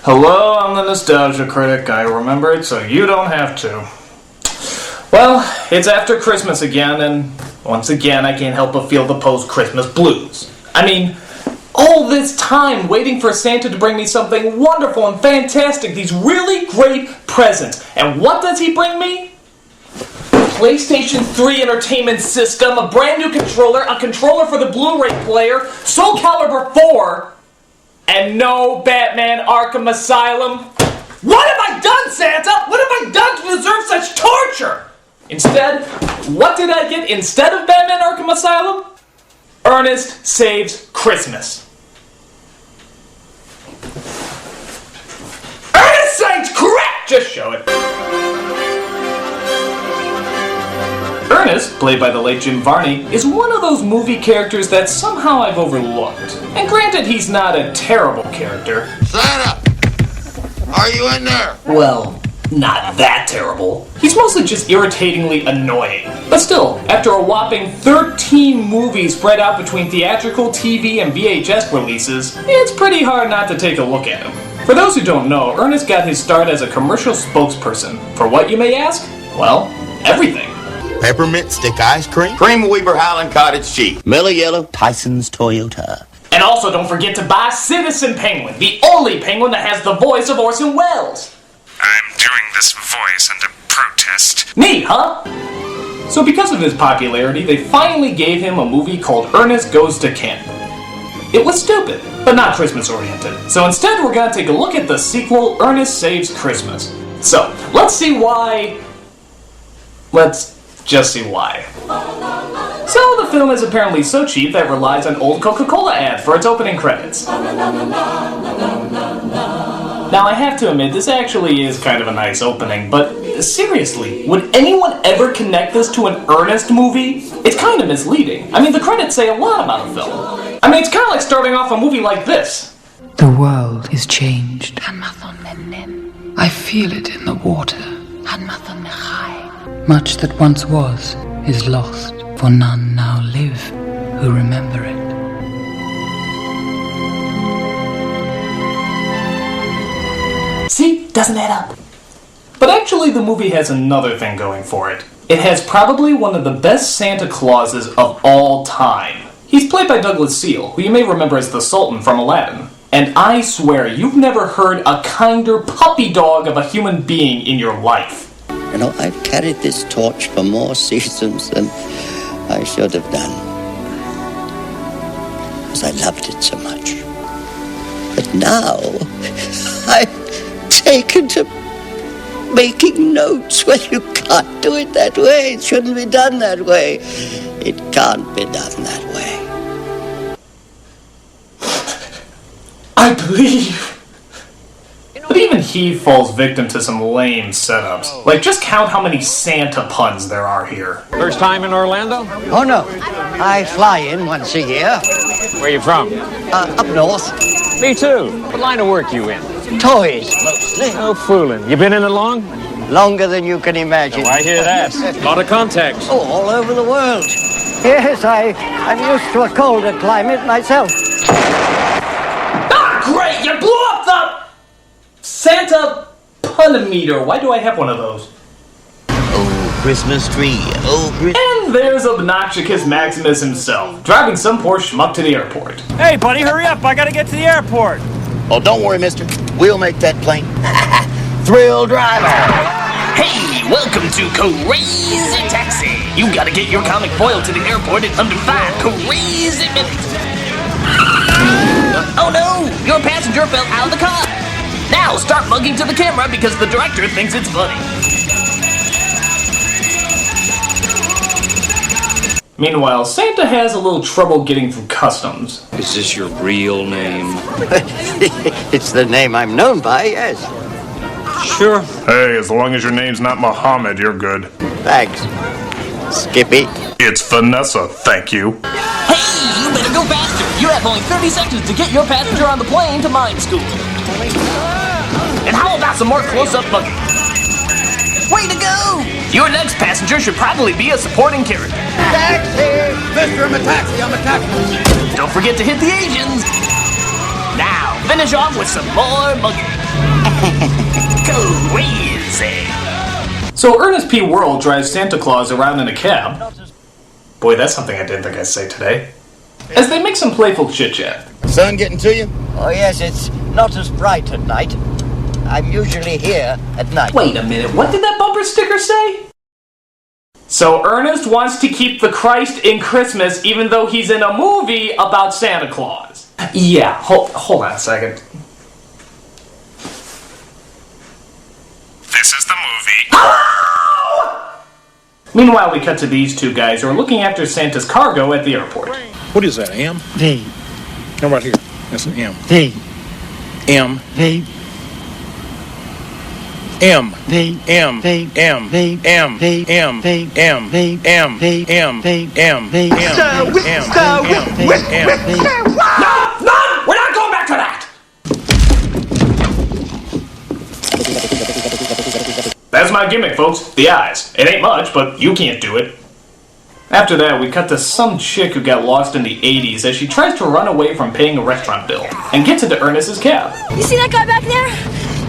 Hello, I'm the Nostalgia Critic. I remembered, so you don't have to. Well, it's after Christmas again, and once again I can't help but feel the post-Christmas blues. I mean, all this time waiting for Santa to bring me something wonderful and fantastic, these really great presents. And what does he bring me? PlayStation 3 entertainment system, a brand new controller, a controller for the Blu-ray player, Soul Calibur 4, and no Batman Arkham Asylum. What have I done, Santa? What have I done to deserve such torture? Instead, what did I get instead of Batman Arkham Asylum? Ernest Saves Christmas. Ernest Saves Correct! Just show it. Ernest, played by the late Jim Varney, is one of those movie characters that somehow I've overlooked. And granted, he's not a terrible character. Santa! Are you in there? Well, not that terrible. He's mostly just irritatingly annoying. But still, after a whopping 13 movies spread out between theatrical, TV, and VHS releases, it's pretty hard not to take a look at him. For those who don't know, Ernest got his start as a commercial spokesperson. For what, you may ask? Well, everything. Peppermint stick ice cream? Cream Weber Highland Cottage cheese. Miller Yellow, Tyson's Toyota. And also don't forget to buy Citizen Penguin, the only penguin that has the voice of Orson Welles. I'm doing this voice under protest. Neat, huh? So because of his popularity, they finally gave him a movie called Ernest Goes to Camp. It was stupid, but not Christmas-oriented. So instead we're gonna take a look at the sequel, Ernest Saves Christmas. So, let's see why... Let's just see why. So the film is apparently so cheap that it relies on old Coca-Cola ads for its opening credits. Now I have to admit, this actually is kind of a nice opening, but seriously, would anyone ever connect this to an Ernest movie? It's kind of misleading. I mean, the credits say a lot about the film. I mean, it's kind of like starting off a movie like this. The world is changed. I feel it in the water. Much that once was is lost, for none now live who remember it. See? Doesn't add up. But actually, the movie has another thing going for it. It has probably one of the best Santa Clauses of all time. He's played by Douglas Seal, who you may remember as the Sultan from Aladdin. And I swear, you've never heard a kinder puppy dog of a human being in your life. You know, I've carried this torch for more seasons than I should have done. Because I loved it so much. But now, I've taken to making notes. Well, you can't do it that way. It shouldn't be done that way. It can't be done that way. I believe. But even he falls victim to some lame setups. Like, just count how many Santa puns there are here. First time in Orlando? Oh, no. I fly in once a year. Where you from? Up north. Me too. What line of work you in? Toys, mostly. No fooling. You been in it long? Longer than you can imagine. Oh, I hear that. A lot of contacts. Oh, all over the world. Yes, I'm used to a colder climate myself. Ah, great! You blew up the Santa pun-meter. Why do I have one of those? Oh, Christmas tree. Oh, And there's Obnoxious Maximus himself, driving some poor schmuck to the airport. Hey, buddy, hurry up. I gotta get to the airport. Oh, don't worry, mister. We'll make that plane. Thrill driver. Hey, welcome to Crazy Taxi. You gotta get your comic foil to the airport in under 5 crazy minutes. Oh no, your passenger fell out of the car. Now start mugging to the camera because the director thinks it's funny. Meanwhile, Santa has a little trouble getting through customs. Is this your real name? It's the name I'm known by, yes. Sure. Hey, as long as your name's not Muhammad, you're good. Thanks, Skippy. It's Vanessa, thank you. Hey, you better go faster. You have only 30 seconds to get your passenger on the plane to mime school. And how about some more close-up mugging? Way to go! Your next passenger should probably be a supporting character. Taxi! Mister, I'm a taxi, I'm a taxi. Don't forget to hit the Asians. Now, finish off with some more mugging. Go easy. So Ernest P. Worrell drives Santa Claus around in a cab. Boy, that's something I didn't think I'd say today. As they make some playful chit-chat. Sun getting to you? Oh, yes, it's not as bright at night. I'm usually here at night. Wait a minute, what did that bumper sticker say? So Ernest wants to keep the Christ in Christmas even though he's in a movie about Santa Claus. Yeah, hold on a second. This is the movie. Hello! Meanwhile, we cut to these two guys who are looking after Santa's cargo at the airport. What is that, M? V. How about here? That's an M. V. M. V. M. V. M. V. M. V. M. V. M. V. M. V. M. V. M. V. M. V. No! We're not going back to that! That's my gimmick, folks. The eyes. It ain't much, but you can't do it. After that, we cut to some chick who got lost in the 80s as she tries to run away from paying a restaurant bill and gets into Ernest's cab. You see that guy back there?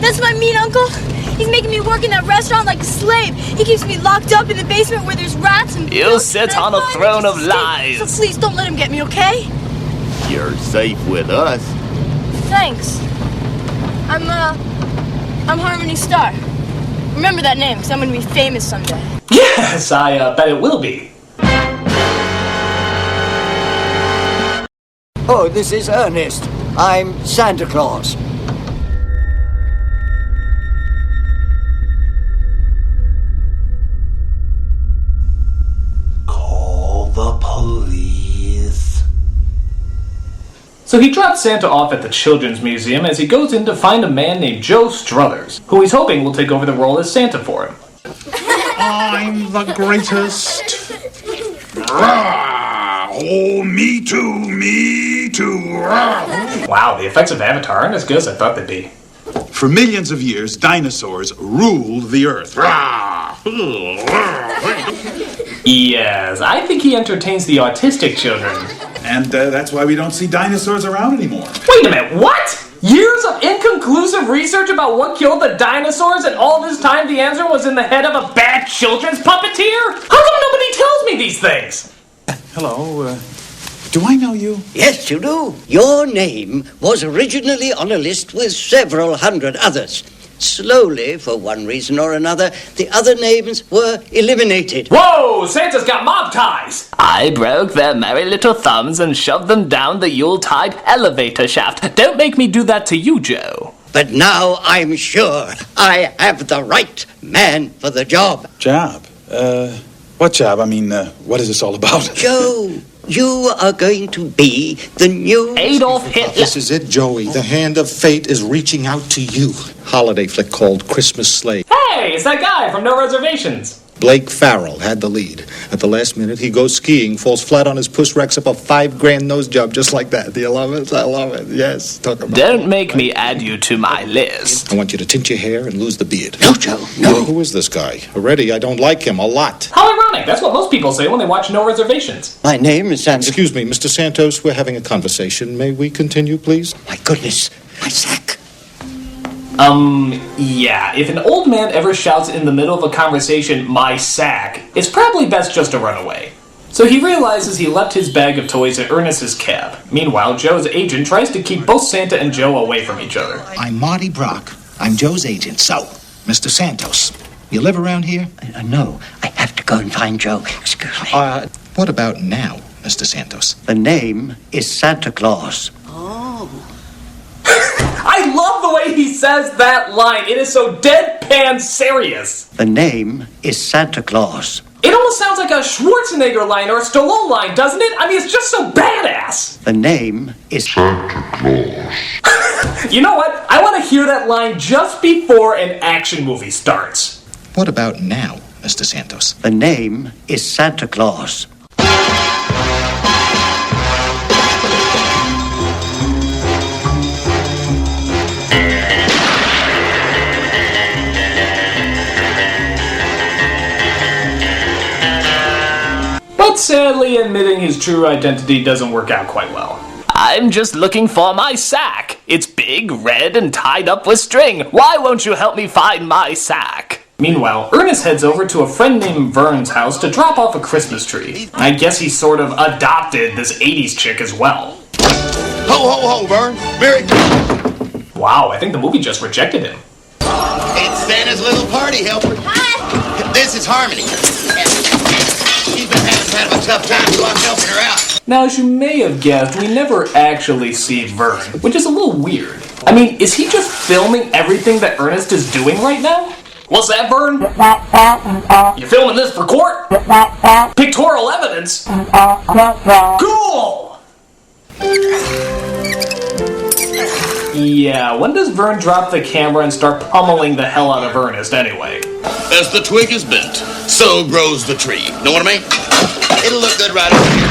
That's my mean uncle. He's making me work in that restaurant like a slave. He keeps me locked up in the basement where there's rats and... You sit on a throne of lies. So please don't let him get me, okay? You're safe with us. Thanks. I'm Harmony Star. Remember that name, because I'm going to be famous someday. Yes, I bet it will be. Oh, this is Ernest. I'm Santa Claus. Call the police. So he drops Santa off at the Children's Museum as he goes in to find a man named Joe Struthers, who he's hoping will take over the role as Santa for him. I'm the greatest. Rah! Oh, me too, me too. Rah! Wow, the effects of Avatar aren't as good as I thought they'd be. For millions of years, dinosaurs ruled the earth. Rah! Yes, I think he entertains the autistic children. And that's why we don't see dinosaurs around anymore. Wait a minute, what? Years of inconclusive research about what killed the dinosaurs, and all this time the answer was in the head of a bad children's puppeteer? How come nobody tells me these things? Hello, do I know you? Yes, you do. Your name was originally on a list with several hundred others. Slowly, for one reason or another, the other names were eliminated. Whoa! Santa's got mob ties! I broke their merry little thumbs and shoved them down the Yuletide elevator shaft. Don't make me do that to you, Joe. But now I'm sure I have the right man for the job. Job? What job? I mean, what is this all about? Joe, you are going to be the new... Adolf Hitler. This is it, Joey. The hand of fate is reaching out to you. Holiday flick called Christmas Slave. Hey, it's that guy from No Reservations. Blake Farrell had the lead. At the last minute, he goes skiing, falls flat on his puss, racks up a $5,000 nose job just like that. Do you love it? I love it. Yes. Talk about Don't make me add you to my list. I want you to tint your hair and lose the beard. No, Joe, no. Who is this guy? Already, I don't like him a lot. How ironic. That's what most people say when they watch No Reservations. My name is Santa... Excuse me, Mr. Santos, we're having a conversation. May we continue, please? My goodness, my sack. Yeah, if an old man ever shouts in the middle of a conversation, my sack, it's probably best just to run away. So he realizes he left his bag of toys at Ernest's cab. Meanwhile, Joe's agent tries to keep both Santa and Joe away from each other. I'm Marty Brock. I'm Joe's agent. So, Mr. Santos, you live around here? No, I have to go and find Joe. Excuse me. What about now, Mr. Santos? The name is Santa Claus. I love the way he says that line. It is so deadpan serious. The name is Santa Claus. It almost sounds like a Schwarzenegger line or a Stallone line, doesn't it? I mean, it's just so badass. The name is Santa Claus. You know what? I want to hear that line just before an action movie starts. What about now, Mr. Santos? The name is Santa Claus. But sadly, admitting his true identity doesn't work out quite well. I'm just looking for my sack. It's big, red, and tied up with string. Why won't you help me find my sack? Meanwhile, Ernest heads over to a friend named Vern's house to drop off a Christmas tree. I guess he sort of adopted this 80s chick as well. Ho, ho, ho, Vern. Merry Wow, I think the movie just rejected him. It's Santa's little party helper. Hi! This is Harmony. She's been having kind of a tough time, so I'm helping her out. Now, as you may have guessed, we never actually see Vern, which is a little weird. I mean, is he just filming everything that Ernest is doing right now? What's that, Vern? You filming this for court? Pictorial evidence? Cool! Yeah, when does Vern drop the camera and start pummeling the hell out of Ernest anyway? As the twig is bent, so grows the tree. Know what I mean? It'll look good right over here.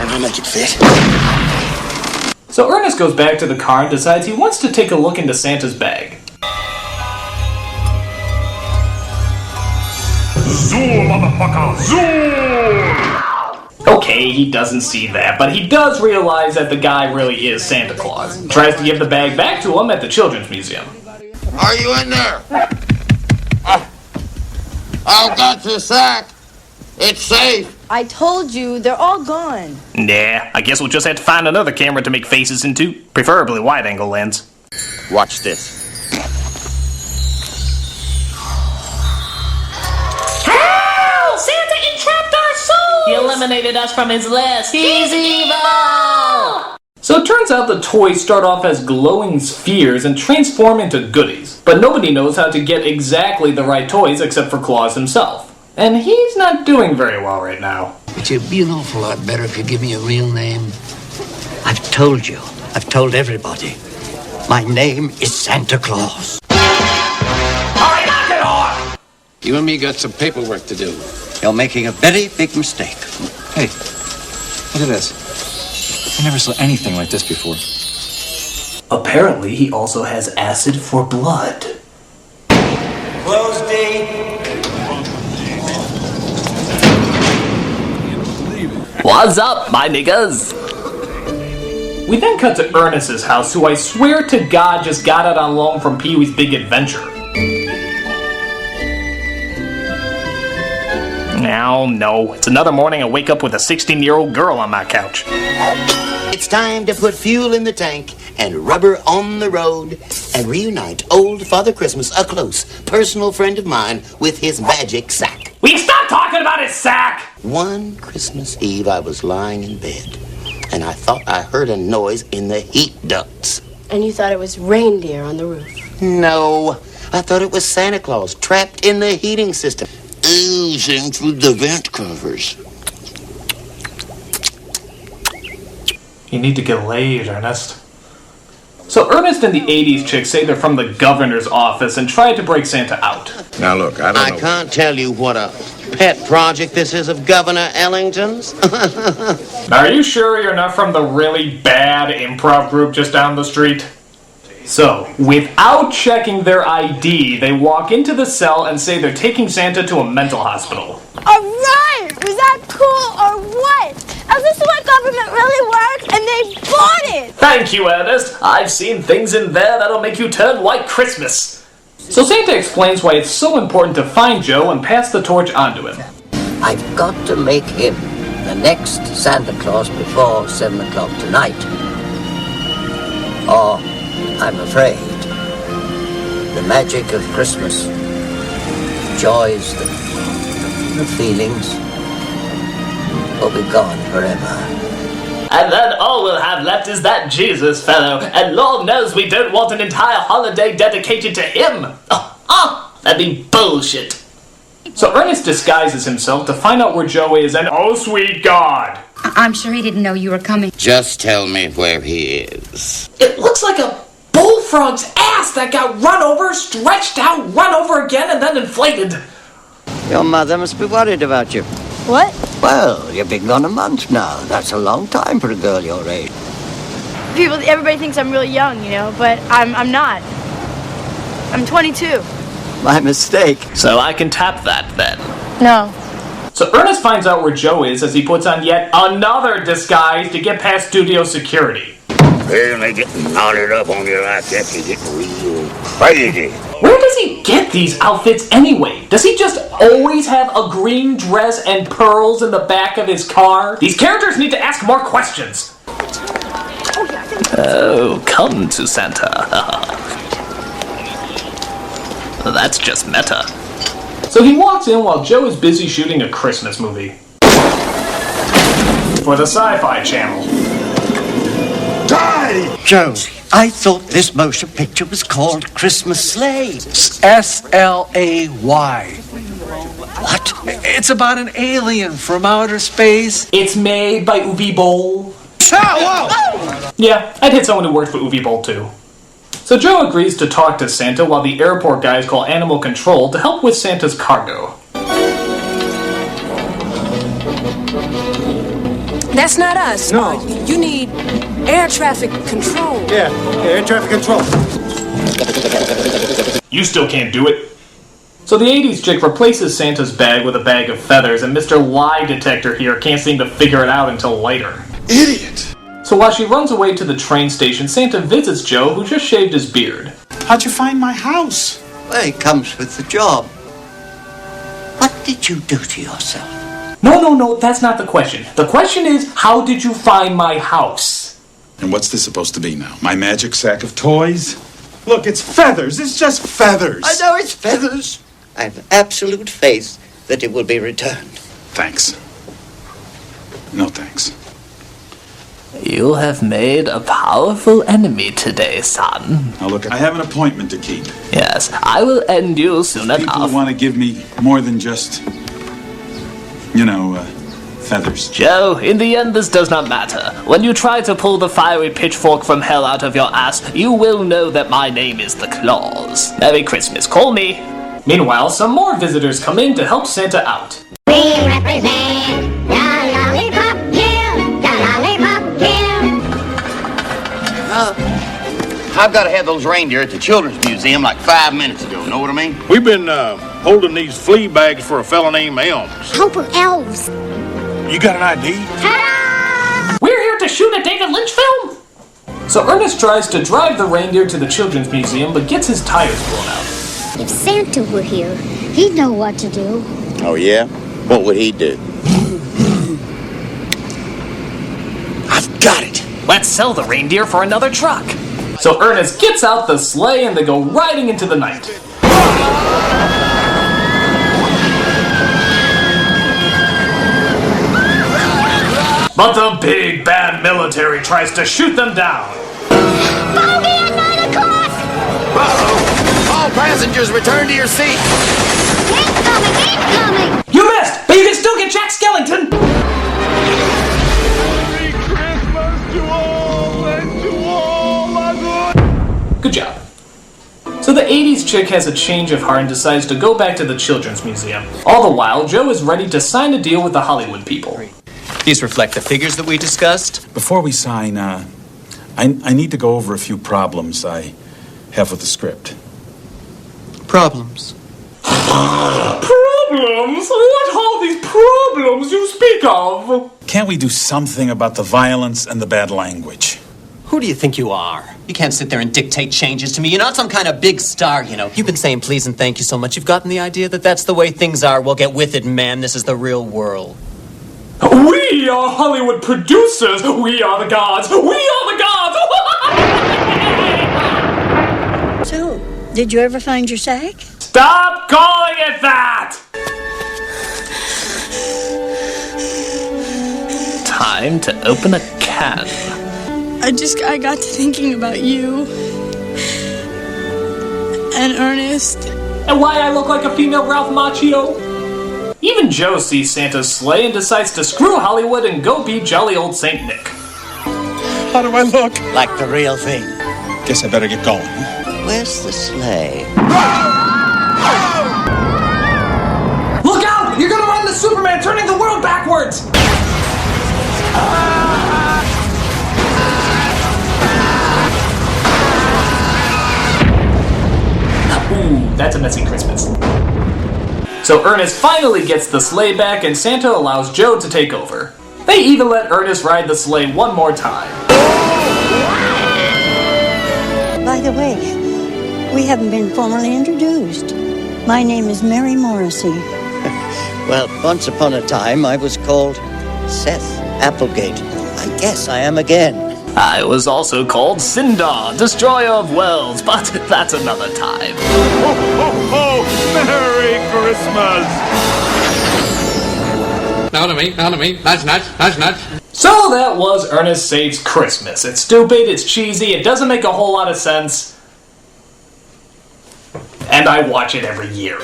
And I'll make it fit. So Ernest goes back to the car and decides he wants to take a look into Santa's bag. Zoom, motherfucker! Zoom! Okay, he doesn't see that, but he does realize that the guy really is Santa Claus. Tries to give the bag back to him at the Children's Museum. Are you in there? I've got your sack. It's safe. I told you, they're all gone. Nah, I guess we'll just have to find another camera to make faces into. Preferably wide-angle lens. Watch this. Help! Santa entrapped our souls! He eliminated us from his list. He's evil! So it turns out the toys start off as glowing spheres and transform into goodies. But nobody knows how to get exactly the right toys except for Claus himself. And he's not doing very well right now. It'd be an awful lot better if you give me a real name. I've told you. I've told everybody. My name is Santa Claus. Alright, knock it off! You and me got some paperwork to do. You're making a very big mistake. Hey, look at this. I never saw anything like this before. Apparently, he also has acid for blood. Close date. What's up, my niggas? We then cut to Ernest's house, who I swear to God just got out on loan from Pee-wee's Big Adventure. No, it's another morning I wake up with a 16-year-old girl on my couch. It's time to put fuel in the tank and rubber on the road and reunite old Father Christmas, a close personal friend of mine, with his magic sack. Will you stop talking about his sack? One Christmas Eve, I was lying in bed, and I thought I heard a noise in the heat ducts. And you thought it was reindeer on the roof. No, I thought it was Santa Claus trapped in the heating system, oozing through the vent covers. You need to get laid, Ernest. So Ernest and the 80s chick say they're from the governor's office and try to break Santa out. Now look, I can't tell you what a pet project this is of Governor Ellington's. Are you sure you're not from the really bad improv group just down the street? So, without checking their ID, they walk into the cell and say they're taking Santa to a mental hospital. Alright! Was that cool or what? Is this what government really works? And they bought it! Thank you, Ernest. I've seen things in there that'll make you turn white Christmas. So Santa explains why it's so important to find Joe and pass the torch on to him. I've got to make him the next Santa Claus before 7 o'clock tonight. Or, I'm afraid, the magic of Christmas, joys, the feelings, will be gone forever. And then all we'll have left is that Jesus fellow, and Lord knows we don't want an entire holiday dedicated to him. That'd be bullshit. So Ernest disguises himself to find out where Joe is, and oh sweet God! I'm sure he didn't know you were coming. Just tell me where he is. It looks like a bullfrog's ass that got run over, stretched out, run over again, and then inflated. Your mother must be worried about you. What? Well, you've been gone a month now. That's a long time for a girl your age. Everybody thinks I'm really young, you know, but I'm not. I'm 22. My mistake. So I can tap that then. No. So Ernest finds out where Joe is as he puts on yet another disguise to get past studio security. Well, they get knotted up on you like that, you get real crazy. Where does he get these outfits anyway? Does he just always have a green dress and pearls in the back of his car? These characters need to ask more questions. Oh, come to Santa. That's just meta. So he walks in while Joe is busy shooting a Christmas movie. For the Sci-Fi Channel. Die! Joe, I thought this motion picture was called Christmas Sleigh. S-L-A-Y. What? It's about an alien from outer space. It's made by Uwe Boll. Whoa! Yeah, I'd hit someone who worked for Uwe Boll too. So Joe agrees to talk to Santa while the airport guys call Animal Control to help with Santa's cargo. That's not us. No. You need air traffic control. Yeah, air traffic control. You still can't do it. So the 80s chick replaces Santa's bag with a bag of feathers, and Mr. Lie Detector here can't seem to figure it out until later. Idiot! So while she runs away to the train station, Santa visits Joe, who just shaved his beard. How'd you find my house? Well, it comes with the job. What did you do to yourself? No, that's not the question. The question is, how did you find my house? And what's this supposed to be now? My magic sack of toys? Look, it's feathers. It's just feathers. I know it's feathers. I have absolute faith that it will be returned. Thanks. No thanks. You have made a powerful enemy today, son. Now look, I have an appointment to keep. Yes, I will end you soon People enough. want to give me more than just, feathers. Joe, in the end this does not matter. When you try to pull the fiery pitchfork from hell out of your ass, you will know that my name is the Claus. Merry Christmas, call me. Meanwhile, some more visitors come in to help Santa out. We represent the Lollipop Guild, the Lollipop Guild. I've got to have those reindeer at the Children's Museum like 5 minutes ago, know what I mean? We've been holding these flea bags for a fella named Elms. Hope we're elves. You got an ID? Ta-da! We're here to shoot a David Lynch film! So Ernest tries to drive the reindeer to the Children's Museum, but gets his tires blown out. If Santa were here, he'd know what to do. Oh, yeah? What would he do? I've got it! Let's sell the reindeer for another truck! So Ernest gets out the sleigh and they go riding into the night. But the big bad military tries to shoot them down. Bogey at 9 o'clock! Uh-oh! All passengers return to your seats! Incoming! You missed, but you can still get Jack Skellington! Merry Christmas to all and to all our good. Good job. So the 80s chick has a change of heart and decides to go back to the Children's Museum. All the while, Joe is ready to sign a deal with the Hollywood people. These reflect the figures that we discussed. Before we sign, I need to go over a few problems I have with the script. Problems. Problems? What are these problems you speak of? Can't we do something about the violence and the bad language? Who do you think you are? You can't sit there and dictate changes to me. You're not some kind of big star, you know. You've been saying please and thank you so much. You've gotten the idea that that's the way things are. Well, get with it, man. This is the real world. We are Hollywood producers. We are the gods. We are the gods. So, did you ever find your sack? Stop calling it that! Time to open a can. I got to thinking about you. And Ernest. And why I look like a female Ralph Macchio? Even Joe sees Santa's sleigh and decides to screw Hollywood and go be jolly old Saint Nick. How do I look? Like the real thing. Guess I better get going. Where's the sleigh? Look out! You're gonna run the Superman, turning the world backwards! Ooh, that's a messy Christmas. So Ernest finally gets the sleigh back and Santa allows Joe to take over. They even let Ernest ride the sleigh one more time. By the way, we haven't been formally introduced. My name is Mary Morrissey. Well, once upon a time, I was called Seth Applegate. I guess I am again. I was also called Sindar, Destroyer of Worlds, but that's another time. Ho, ho, ho! Merry Christmas! Now to me, nudge, nudge, nudge, nudge. So that was Ernest Saves Christmas. It's stupid, it's cheesy, it doesn't make a whole lot of sense. And I watch it every year.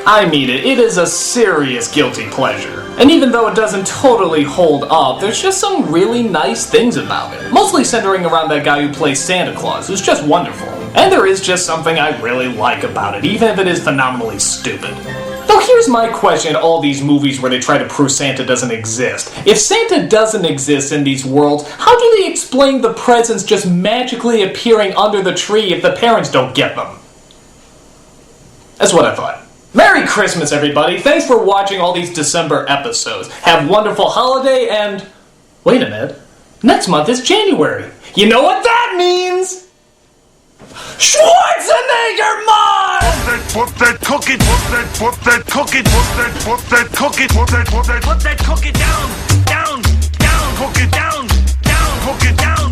I mean it is a serious guilty pleasure. And even though it doesn't totally hold up, there's just some really nice things about it. Mostly centering around that guy who plays Santa Claus, who's just wonderful. And there is just something I really like about it, even if it is phenomenally stupid. Now here's my question, all these movies where they try to prove Santa doesn't exist. If Santa doesn't exist in these worlds, how do they explain the presents just magically appearing under the tree if the parents don't get them? That's what I thought. Merry Christmas, everybody! Thanks for watching all these December episodes. Have a wonderful holiday, and... wait a minute. Next month is January. You know what that means? Schwarzenegger Mod! Put that cookie down, cook it down, cook it down.